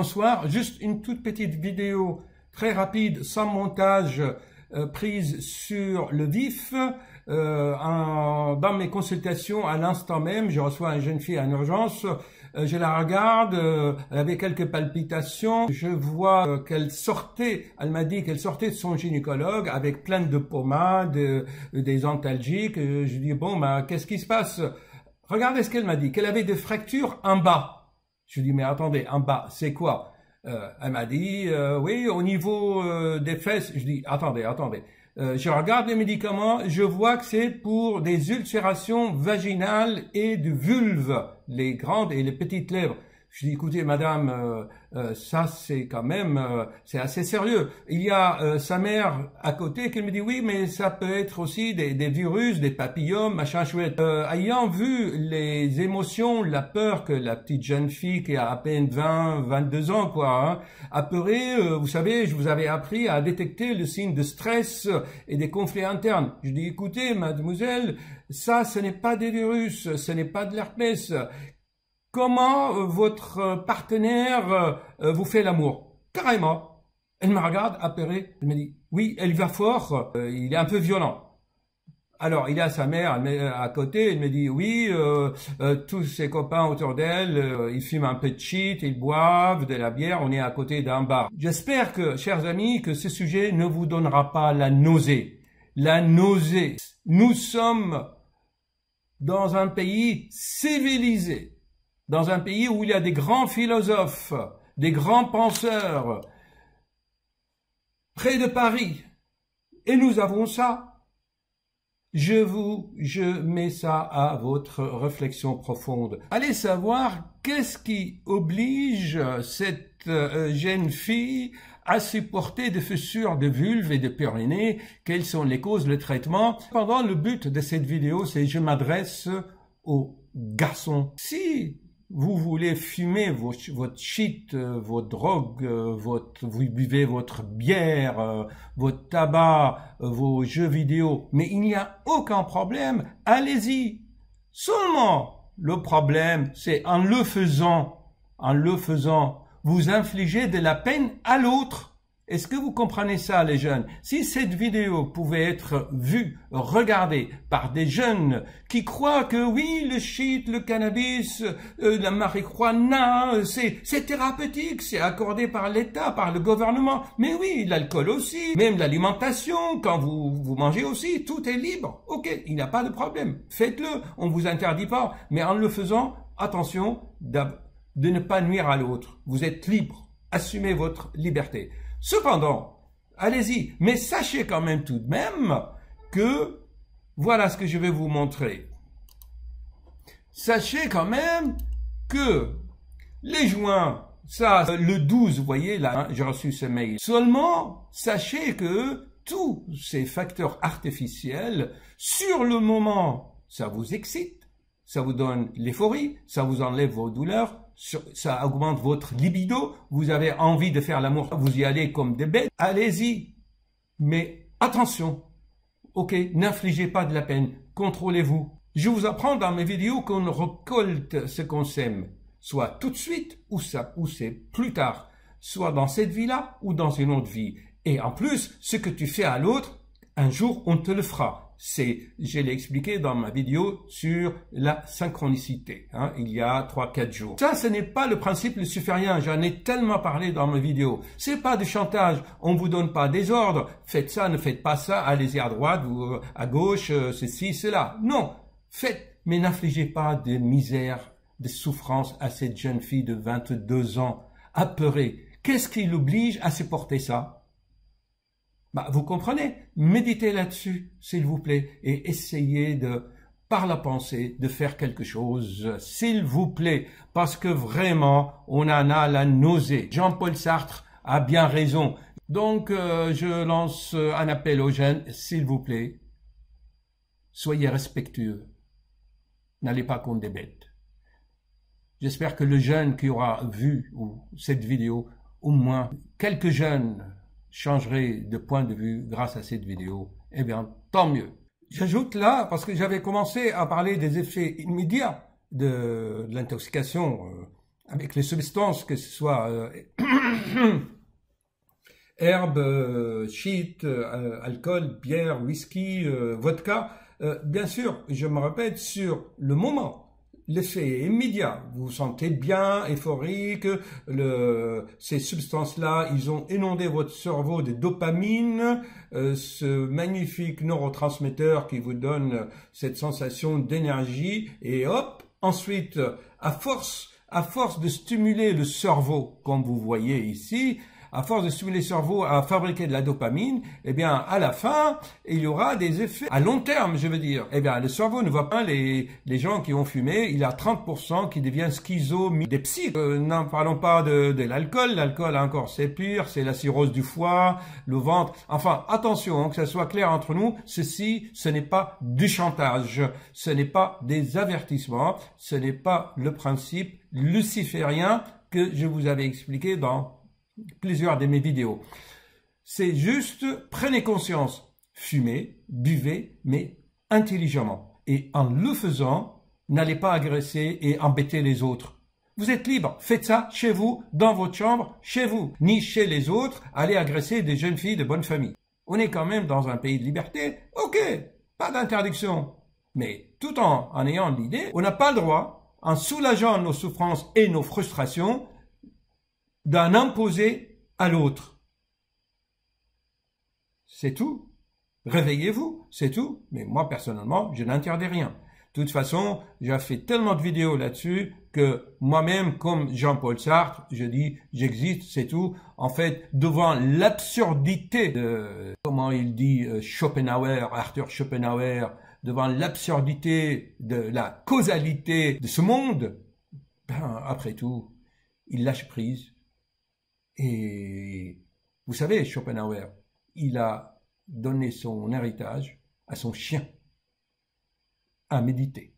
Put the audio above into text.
Bonsoir, juste une toute petite vidéo très rapide, sans montage, prise sur le vif. Dans mes consultations, à l'instant même, je reçois une jeune fille en urgence. Je la regarde, elle avait quelques palpitations. Je vois qu'elle sortait, elle m'a dit qu'elle sortait de son gynécologue avec plein de pommades, des antalgiques. Je dis, bon, bah, qu'est-ce qui se passe? Regardez ce qu'elle m'a dit, qu'elle avait des fractures en bas. Je dis, mais attendez, en bas, c'est quoi? Elle m'a dit, oui, au niveau des fesses. Je dis, attendez. Je regarde les médicaments, je vois que c'est pour des ulcérations vaginales et de vulve, les grandes et les petites lèvres. Je dis, écoutez, madame, ça c'est quand même, c'est assez sérieux. Il y a sa mère à côté qui me dit, oui, mais ça peut être aussi des virus, des papillomes, machin chouette. Ayant vu les émotions, la peur que la petite jeune fille qui a à peine 20, 22 ans, quoi, hein, apeurée, vous savez, je vous avais appris à détecter le signe de stress et des conflits internes. Je dis, écoutez, mademoiselle, ça, ce n'est pas des virus, ce n'est pas de l'herpès. Comment votre partenaire vous fait l'amour? Carrément. Elle me regarde, apeurée. Elle me dit, oui, elle va fort, il est un peu violent. Alors, il y a sa mère à côté, elle me dit, oui, tous ses copains autour d'elle, ils fument un peu de shit, ils boivent de la bière, on est à côté d'un bar. J'espère que, chers amis, que ce sujet ne vous donnera pas la nausée. La nausée. Nous sommes dans un pays civilisé. Dans un pays où il y a des grands philosophes, des grands penseurs, près de Paris, et nous avons ça. Je mets ça à votre réflexion profonde. Allez savoir qu'est-ce qui oblige cette jeune fille à supporter des fissures de vulve et de périnée, quelles sont les causes, le traitement. Pendant le but de cette vidéo, c'est je m'adresse aux garçons. Si vous voulez fumer votre shit, votre drogue, vous buvez votre bière, votre tabac, vos jeux vidéo, mais il n'y a aucun problème, allez-y. Seulement, le problème, c'est en le faisant, vous infligez de la peine à l'autre. Est-ce que vous comprenez ça, les jeunes? Si cette vidéo pouvait être vue, regardée par des jeunes qui croient que oui, le shit, le cannabis, la marijuana, c'est thérapeutique, c'est accordé par l'État, par le gouvernement. Mais oui, l'alcool aussi, même l'alimentation, quand vous mangez aussi, tout est libre. Ok, il n'y a pas de problème. Faites-le, on ne vous interdit pas. Mais en le faisant, attention de ne pas nuire à l'autre. Vous êtes libre. Assumez votre liberté. Cependant, allez-y, mais sachez quand même tout de même que, voilà ce que je vais vous montrer. Sachez quand même que les joints, ça, le 12, vous voyez là, hein, j'ai reçu ce mail. Seulement, sachez que tous ces facteurs artificiels, sur le moment, ça vous excite, ça vous donne l'euphorie, ça vous enlève vos douleurs, ça augmente votre libido, vous avez envie de faire l'amour, vous y allez comme des bêtes, allez-y. Mais attention, ok, n'infligez pas de la peine, contrôlez-vous. Je vous apprends dans mes vidéos qu'on récolte ce qu'on sème, soit tout de suite ou c'est plus tard, soit dans cette vie-là ou dans une autre vie. Et en plus, ce que tu fais à l'autre, un jour on te le fera. Je l'ai expliqué dans ma vidéo sur la synchronicité, hein, il y a 3-4 jours. Ça, ce n'est pas le principe luciférien, j'en ai tellement parlé dans mes vidéos. C'est pas du chantage, on vous donne pas des ordres, faites ça, ne faites pas ça, allez-y à droite, ou à gauche, ceci, cela. Non, faites, mais n'infligez pas de misère, de souffrance à cette jeune fille de 22 ans, apeurée. Qu'est-ce qui l'oblige à supporter ça? Bah, vous comprenez, méditez là-dessus, s'il vous plaît, et essayez par la pensée, de faire quelque chose, s'il vous plaît, parce que vraiment, on en a la nausée. Jean-Paul Sartre a bien raison. Donc, je lance un appel aux jeunes, s'il vous plaît, soyez respectueux, n'allez pas contre des bêtes. J'espère que le jeune qui aura vu cette vidéo, au moins quelques jeunes, changerai de point de vue grâce à cette vidéo, eh bien, tant mieux. J'ajoute là, parce que j'avais commencé à parler des effets immédiats de l'intoxication avec les substances, que ce soit herbes, shit, alcool, bière, whisky, vodka. Bien sûr, je me répète, sur le moment, l'effet est immédiat. Vous vous sentez bien, euphorique. Ces substances-là, ils ont inondé votre cerveau de dopamine, ce magnifique neurotransmetteur qui vous donne cette sensation d'énergie. Et hop, ensuite, à force de stimuler le cerveau, comme vous voyez ici, à force de stimuler le cerveau à fabriquer de la dopamine, eh bien, à la fin, il y aura des effets à long terme, je veux dire. Eh bien, le cerveau ne voit pas les gens qui ont fumé. Il y a 30% qui deviennent schizo, des psys. N'en parlons pas de l'alcool. L'alcool, encore, c'est pire. C'est la cirrhose du foie, le ventre. Enfin, attention, que ça soit clair entre nous. Ceci, ce n'est pas du chantage. Ce n'est pas des avertissements. Ce n'est pas le principe luciférien que je vous avais expliqué dans plusieurs de mes vidéos. C'est juste, prenez conscience, fumez, buvez, mais intelligemment. Et en le faisant, n'allez pas agresser et embêter les autres. Vous êtes libre, faites ça chez vous, dans votre chambre, chez vous, ni chez les autres, allez agresser des jeunes filles de bonne famille. On est quand même dans un pays de liberté, ok, pas d'interdiction. Mais tout en ayant l'idée, on n'a pas le droit, en soulageant nos souffrances et nos frustrations, d'en imposer à l'autre. C'est tout. Réveillez-vous, c'est tout. Mais moi, personnellement, je n'interdis rien. De toute façon, j'ai fait tellement de vidéos là-dessus que moi-même, comme Jean-Paul Sartre, je dis, j'existe, c'est tout. En fait, devant l'absurdité de, comment il dit, Arthur Schopenhauer, devant l'absurdité de la causalité de ce monde, ben, après tout, il lâche prise. Et vous savez, Schopenhauer, il a donné son héritage à son chien, à méditer.